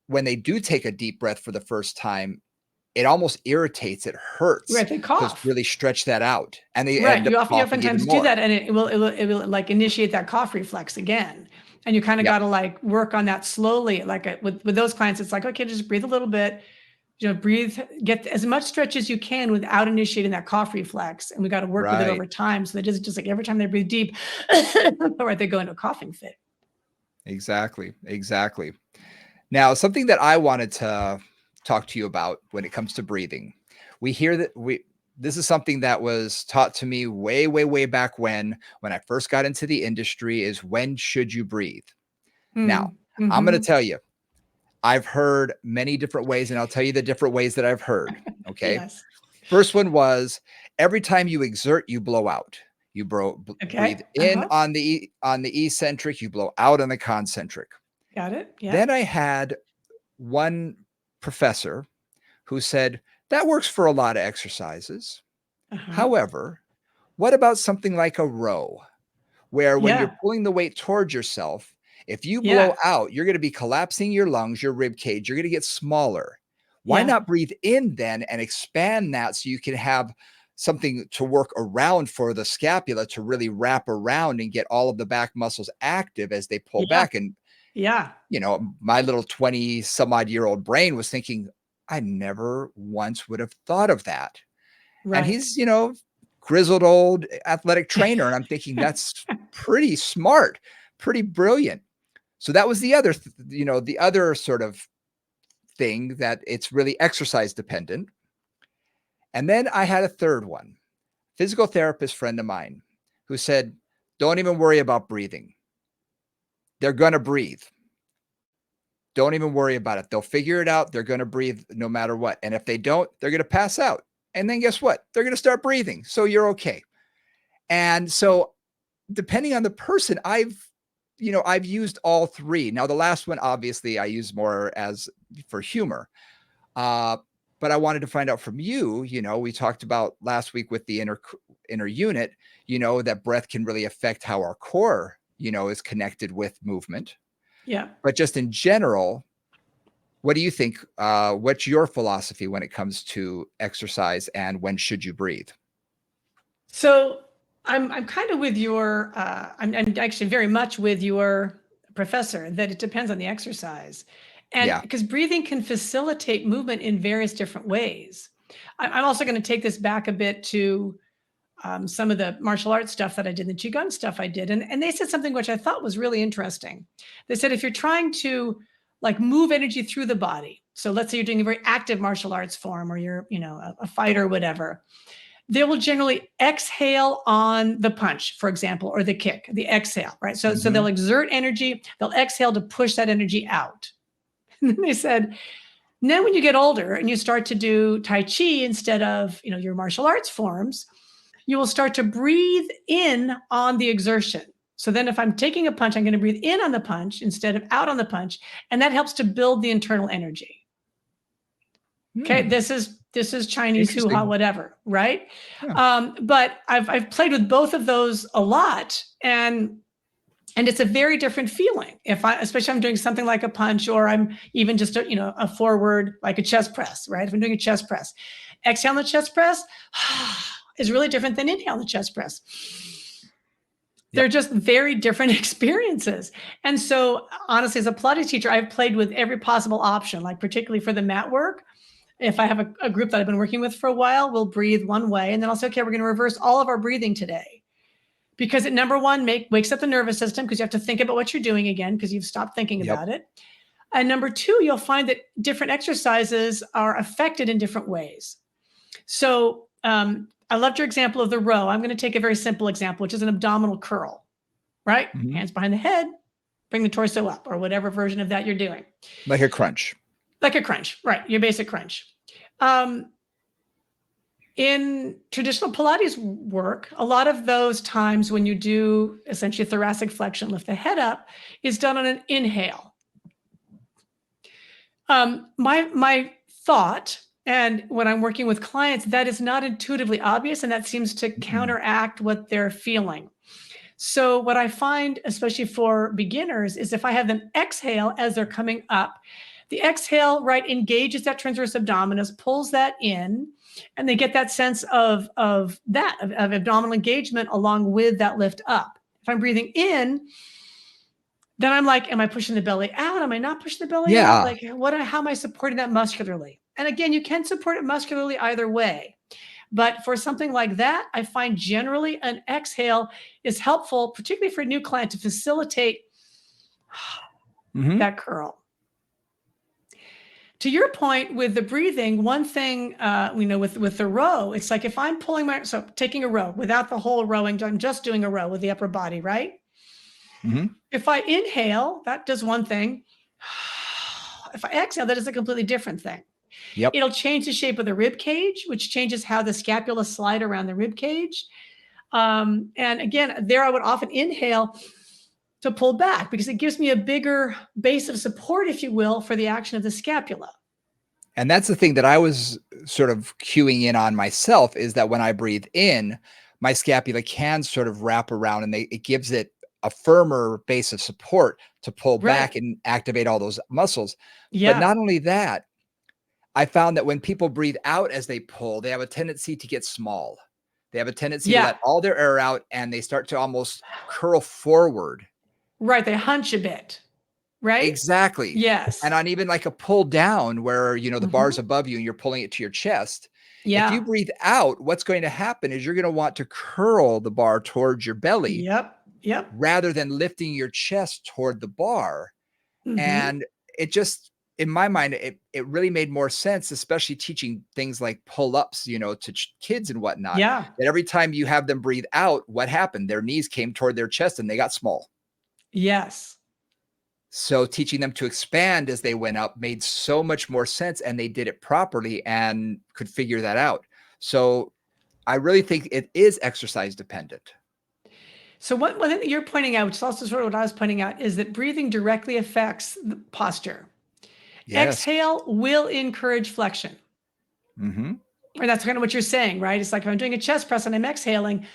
when they do take a deep breath for the first time, it almost irritates, it hurts Right. They to cough. really stretch that out. And they Right. end up You coughing even oftentimes do more. that, and it will like initiate that cough reflex again. And you kind of Yep. got to like work on that slowly. Like with those clients, it's like, okay, just breathe a little bit, breathe, get as much stretch as you can without initiating that cough reflex. And we got to work with it Right. over time. So that isn't just like every time they breathe deep, or they go into a coughing fit. Exactly. Exactly. Now, something that I wanted to talk to you about when it comes to breathing. We hear that this is something that was taught to me way, way, way back when I first got into the industry is when should you breathe? Now, Mm. I'm going to Hmm. tell you, I've heard many different ways, and I'll tell you the different ways that I've heard. Okay. Yes. First one was every time you exert, you blow out. You breathe Okay. in Uh-huh. on the eccentric, you blow out on the concentric. Got it. Then Yep. I had one professor who said, that works for a lot of exercises. Uh-huh. However, what about something like a row, where when you're Yeah. pulling the weight towards yourself, if you blow Yeah. out, you're going to be collapsing your lungs, your rib cage, you're going to get smaller. Why Yeah. not breathe in then and expand that so you can have something to work around for the scapula to really wrap around and get all of the back muscles active as they pull Yeah. back? And Yeah. my little 20 some odd year old brain was thinking, I never once would have thought of that. And Right. he's, grizzled old athletic trainer. And I'm thinking that's pretty smart, pretty brilliant. So that was the other sort of thing that it's really exercise dependent. And then I had a third one, physical therapist friend of mine who said, don't even worry about breathing. They're going to breathe. Don't even worry about it. They'll figure it out. They're going to breathe no matter what. And if they don't, they're going to pass out. And then guess what? They're going to start breathing. So you're okay. And so depending on the person, I've used all three. Now the last one, obviously I use more as for humor. Uh, but I wanted to find out from you, we talked about last week with the inner unit, that breath can really affect how our core, is connected with movement. Yeah. But just in general, what do you think? What's your philosophy when it comes to exercise and when should you breathe? So I'm kind of with I'm actually very much with your professor that it depends on the exercise, and Yeah. because breathing can facilitate movement in various different ways. I'm also going to take this back a bit to some of the martial arts stuff that I did, the qigong stuff I did, and they said something which I thought was really interesting. They said if you're trying to like move energy through the body, so let's say you're doing a very active martial arts form, or you're a fighter or whatever, they will generally exhale on the punch, for example, or the kick, the exhale, right? So they'll Mhm. exert energy, they'll exhale to push that energy out. And then they said, then when you get older and you start to do Tai Chi instead of, your martial arts forms, you will start to breathe in on the exertion. So then if I'm taking a punch, I'm going to breathe in on the punch instead of out on the punch. And that helps to build the internal energy. Okay, Hmm. this is Chinese hoo ha Interesting. whatever, right? Yeah. But I've played with both of those a lot, and it's a very different feeling. Especially if I'm doing something like a punch, or I'm even just a forward like a chest press, right? If I'm doing a chest press, exhale on the chest press is really different than inhale on the chest press. They're Yep. just very different experiences. And so honestly, as a Pilates teacher, I've played with every possible option, like particularly for the mat work. If I have a group that I've been working with for a while, we'll breathe one way, and then I'll say, okay, we're going to reverse all of our breathing today. because it, number one, wakes up the nervous system because you have to think about what you're doing again because you've stopped thinking Yep. about it. And number two, you'll find that different exercises are affected in different ways. So I loved your example of the row. I'm going to take a very simple example, which is an abdominal curl, right? Mhm. Hands behind the head, bring the torso up, or whatever version of that you're doing. Like a crunch. Like a crunch, right? Your basic crunch. In traditional Pilates work, a lot of those times when you do essentially thoracic flexion, lift the head up, is done on an inhale. My thought, and when I'm working with clients, that is not intuitively obvious, and that seems to counteract what they're feeling. So what I find, especially for beginners, is if I have them exhale as they're coming up, the exhale, right, engages that transverse abdominis, pulls that in, and they get that sense of abdominal engagement along with that lift up. If I'm breathing in, then I'm like, am I pushing the belly out? Am I not pushing the belly out? Yeah. Like, how am I supporting that muscularly? And again, you can support it muscularly either way. But for something like that, I find generally an exhale is helpful, particularly for a new client, to facilitate that curl. To your point with the breathing, one thing we know with the row, it's like if I'm taking a row without the whole rowing, I'm just doing a row with the upper body, right? If I inhale, that does one thing. If I exhale, that is a completely different thing. Yep. It'll change the shape of the rib cage, which changes how the scapula slide around the rib cage. And again, there I would often inhale to pull back because it gives me a bigger base of support, if you will, for the action of the scapula. And that's the thing that I was sort of cueing in on myself, is that when I breathe in, my scapula can sort of wrap around, and it gives it a firmer base of support to pull back and activate all those muscles. But not only that, I found that when people breathe out as they pull, they have a tendency to get small. They have a tendency to let all their air out, and they start to almost curl forward. Right. They hunch a bit. Right? Exactly. Yes. And on even like a pull down where, the bar's above you and you're pulling it to your chest. If you breathe out, what's going to happen is you're going to want to curl the bar towards your belly. Yep. Rather than lifting your chest toward the bar. And it just, in my mind, it really made more sense, especially teaching things like pull-ups, to kids and whatnot. Yeah. That every time you have them breathe out, what happened? Their knees came toward their chest and they got small. Yes. So teaching them to expand as they went up made so much more sense, and they did it properly and could figure that out. So I really think it is exercise dependent. So one thing that you're pointing out, which is also sort of what I was pointing out, is that breathing directly affects the posture. Yes. Exhale will encourage flexion. And that's kind of what you're saying, right? It's like if I'm doing a chest press and I'm exhaling,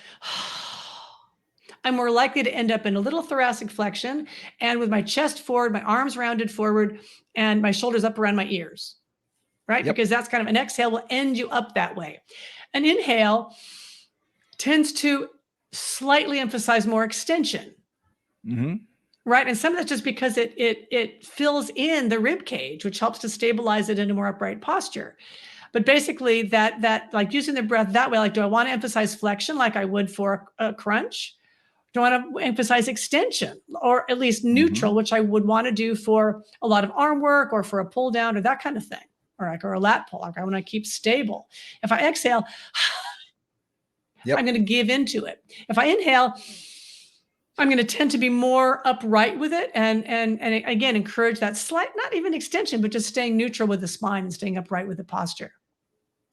I'm more likely to end up in a little thoracic flexion and with my chest forward, my arms rounded forward, and my shoulders up around my ears, right? Because that's kind of an exhale will end you up that way. An inhale tends to slightly emphasize more extension. Right. And some of that's just because it fills in the rib cage, which helps to stabilize it in a more upright posture. But basically that like using the breath that way, like, do I want to emphasize flexion like I would for a crunch? Do I want to emphasize extension, or at least neutral, which I would want to do for a lot of arm work or for a pull down or that kind of thing, or a lat pull? Like I want to keep stable. If I exhale, I'm going to give into it. If I inhale, I'm going to tend to be more upright with it, and again encourage that slight, not even extension, but just staying neutral with the spine and staying upright with the posture.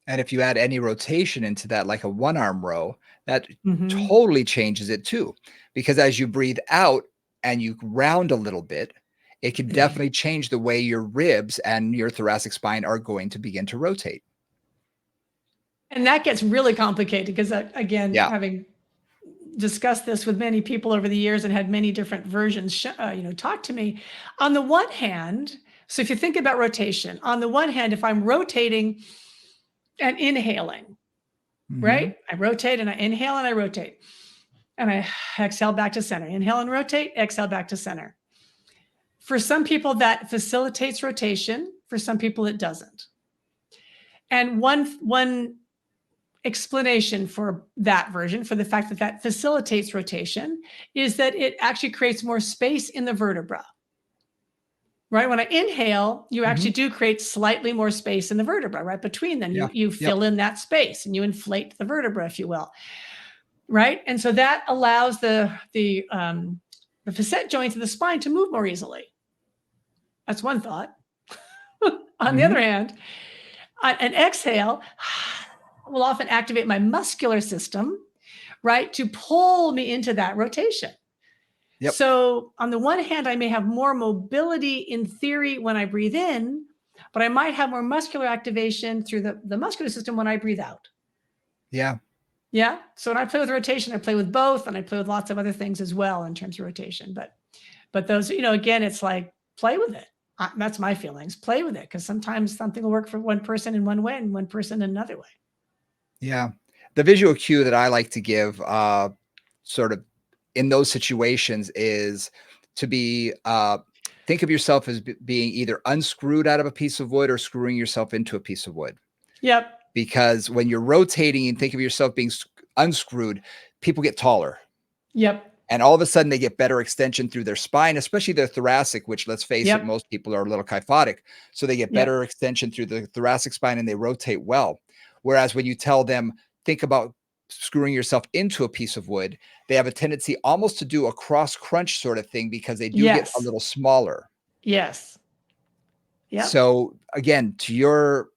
And if you add any rotation into that, like a one-arm row, that totally changes it too. Because as you breathe out and you round a little bit, it can definitely change the way your ribs and your thoracic spine are going to begin to rotate. And that gets really complicated because, again, having discussed this with many people over the years and had many different versions, talk to me. On the one hand, so if you think about rotation, on the one hand, if I'm rotating and inhaling, right? I rotate and I inhale and I rotate. And I exhale back to center. Inhale and rotate, exhale back to center. For some people, that facilitates rotation. For some people, it doesn't. And one explanation for that version, for the fact that that facilitates rotation, is that it actually creates more space in the vertebra. Right? When I inhale, you actually do create slightly more space in the vertebra, right? Between them, Yeah. you fill in that space and you inflate the vertebra, if you will. Right? And so that allows the facet joints of the spine to move more easily. That's one thought. On the other hand, an exhale will often activate my muscular system, right, to pull me into that rotation. Yep. So on the one hand, I may have more mobility in theory when I breathe in, but I might have more muscular activation through the muscular system when I breathe out. Yeah. Yeah. So when I play with rotation, I play with both, and I play with lots of other things as well in terms of rotation. But those, again, it's like, play with it. That's my feelings. Play with it, because sometimes something will work for one person in one way and one person in another way. Yeah. The visual cue that I like to give sort of in those situations is to be think of yourself as being either unscrewed out of a piece of wood or screwing yourself into a piece of wood. Yep. Because when you're rotating and think of yourself being unscrewed, people get taller. Yep. And all of a sudden they get better extension through their spine, especially their thoracic, which, let's face it, most people are a little kyphotic. So they get better extension through the thoracic spine and they rotate well. Whereas when you tell them, think about screwing yourself into a piece of wood, they have a tendency almost to do a cross crunch sort of thing, because they do get a little smaller. Yes. Yep. So again, to your,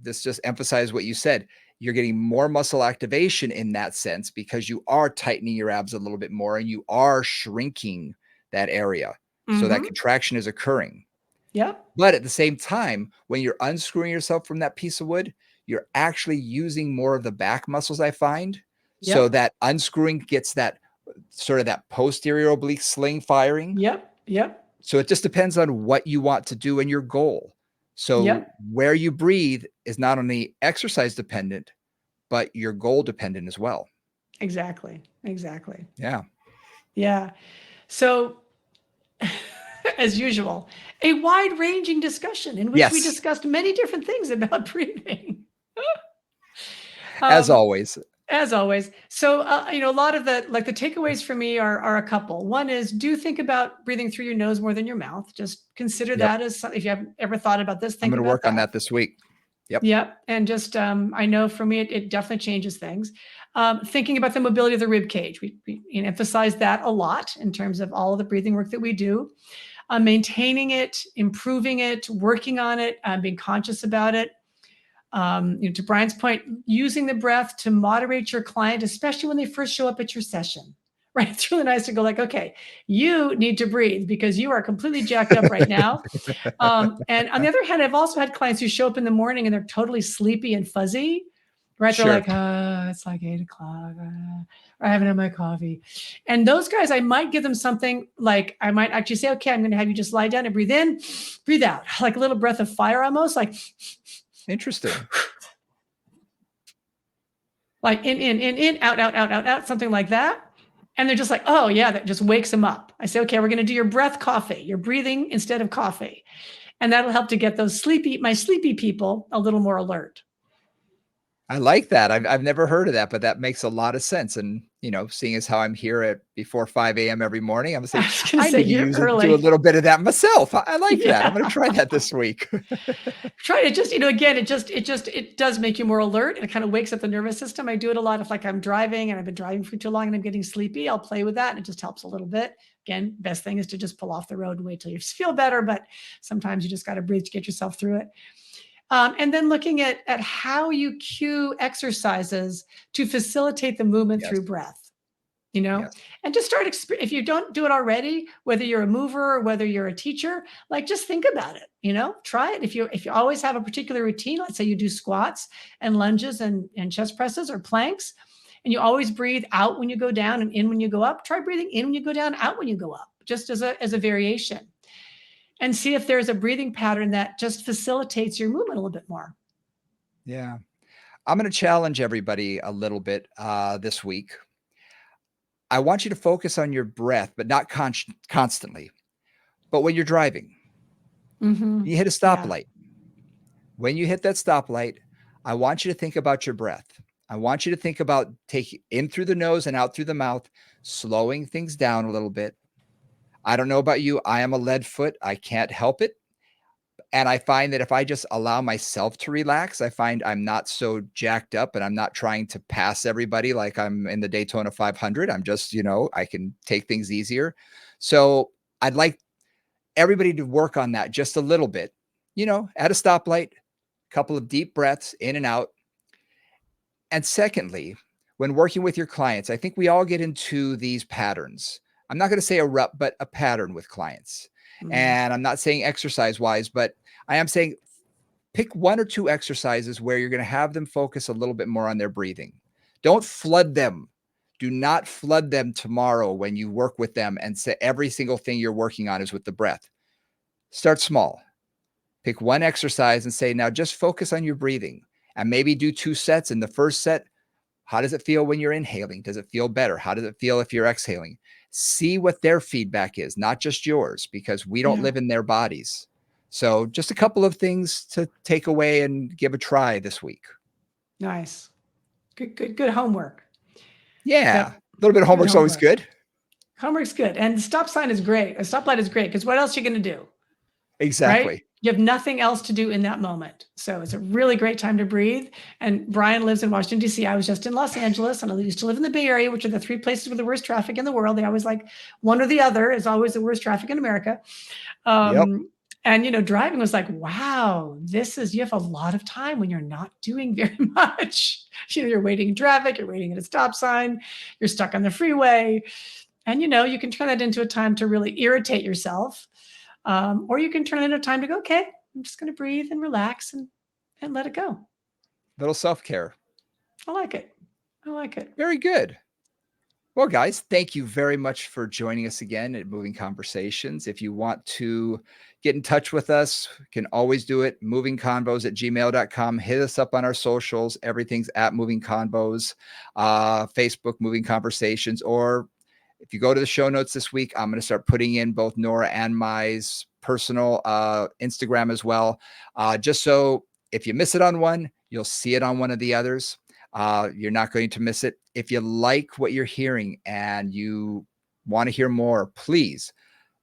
this just emphasizes what you said. You're getting more muscle activation in that sense, because you are tightening your abs a little bit more and you are shrinking that area. So that contraction is occurring. Yep. But at the same time, when you're unscrewing yourself from that piece of wood, you're actually using more of the back muscles, I find. So that unscrewing gets that sort of that posterior oblique sling firing. Yep. So it just depends on what you want to do and your goal. So where you breathe is not only exercise dependent, but your goal dependent as well. Exactly. Yeah. Yeah. So as usual, a wide-ranging discussion in which we discussed many different things about breathing. As always. As always. So, a lot of the takeaways for me are a couple. One is, do think about breathing through your nose more than your mouth. Just consider that as, if you haven't ever thought about this, think I'm going to work on that this week. Yep. And just, I know for me, it definitely changes things. Thinking about the mobility of the rib cage. We emphasize that a lot in terms of all of the breathing work that we do. Maintaining it, improving it, working on it, being conscious about it. To Brian's point, using the breath to moderate your client, especially when they first show up at your session, right? It's really nice to go like, okay, you need to breathe because you are completely jacked up right now. And on the other hand, I've also had clients who show up in the morning and they're totally sleepy and fuzzy, right? They're like, it's like 8 o'clock. I haven't had my coffee. And those guys, I might give them something like, I might actually say, okay, I'm going to have you just lie down and breathe in, breathe out, like a little breath of fire almost, like. Interesting. Like in, out, something like that. And they're just like, oh yeah, that just wakes them up. I say, okay, we're going to do your breath coffee, your breathing instead of coffee. And that'll help to get those my sleepy people a little more alert. I like that. I've never heard of that, but that makes a lot of sense. And, seeing as how I'm here at before 5 a.m. every morning, I'm saying, I need to do a little bit of that myself. I like that. I'm going to try that this week. Try it. Just, again, it does make you more alert. It kind of wakes up the nervous system. I do it a lot if I'm driving and I've been driving for too long and I'm getting sleepy. I'll play with that and it just helps a little bit. Again, best thing is to just pull off the road and wait till you feel better. But sometimes you just got to breathe to get yourself through it. And then looking at how you cue exercises to facilitate the movement through breath, and just start, if you don't do it already, whether you're a mover or whether you're a teacher, just think about it, try it. If you always have a particular routine, let's say you do squats and lunges and chest presses or planks, and you always breathe out when you go down and in when you go up, try breathing in when you go down, out when you go up, just as a variation. And see if there's a breathing pattern that just facilitates your movement a little bit more. Yeah. I'm going to challenge everybody a little bit this week. I want you to focus on your breath, but not constantly. But when you're driving, you hit a stoplight. When you hit that stoplight, I want you to think about your breath. I want you to think about taking in through the nose and out through the mouth, slowing things down a little bit. I don't know about you. I am a lead foot. I can't help it. And I find that if I just allow myself to relax, I find I'm not so jacked up and I'm not trying to pass everybody like I'm in the Daytona 500. I'm just, I can take things easier. So I'd like everybody to work on that just a little bit, at a stoplight, a couple of deep breaths in and out. And secondly, when working with your clients, I think we all get into these patterns. I'm not going to say a rut, but a pattern with clients. Mm. And I'm not saying exercise wise, but I am saying pick 1 or 2 exercises where you're going to have them focus a little bit more on their breathing. Don't flood them. Do not flood them tomorrow when you work with them and say every single thing you're working on is with the breath. Start small. Pick 1 exercise and say, now just focus on your breathing and maybe do 2 sets. In the first set, how does it feel when you're inhaling? Does it feel better? How does it feel if you're exhaling? See what their feedback is, not just yours, because we don't Yeah. live in their bodies. So just a couple of things to take away and give a try this week. Nice. Good homework. Yeah. Yep. A little bit of Good homework's always homework. good. Homework's good. And the stop sign is great. A stoplight is great because what else are you going to do? Right? Exactly. You have nothing else to do in that moment. So it's a really great time to breathe. And Brian lives in Washington, D.C. I was just in Los Angeles and I used to live in the Bay Area, which are the 3 places with the worst traffic in the world. They always like one or the other is always the worst traffic in America. Yep. And driving was like, wow, you have a lot of time when you're not doing very much. You're waiting in traffic, you're waiting at a stop sign, you're stuck on the freeway. And, you can turn that into a time to really irritate yourself. Or you can turn it into a time to go, okay, I'm just going to breathe and relax and let it go. Little self-care. I like it. I like it. Very good. Well, guys, thank you very much for joining us again at Moving Conversations. If you want to get in touch with us, you can always do it. movingconvos@gmail.com. Hit us up on our socials. Everything's at Moving Convos, Facebook, Moving Conversations. Or if you go to the show notes this week, I'm going to start putting in both Nora and my personal Instagram as well. Just so if you miss it on one, you'll see it on one of the others. You're not going to miss it. If you like what you're hearing and you want to hear more, please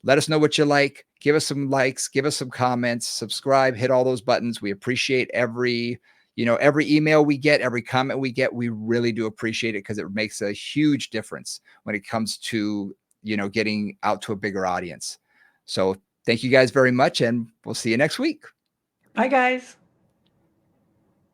let us know what you like. Give us some likes, give us some comments, subscribe, hit all those buttons. We appreciate every email we get, every comment we get. We really do appreciate it because it makes a huge difference when it comes to, getting out to a bigger audience. So thank you guys very much, and we'll see you next week. Bye, guys.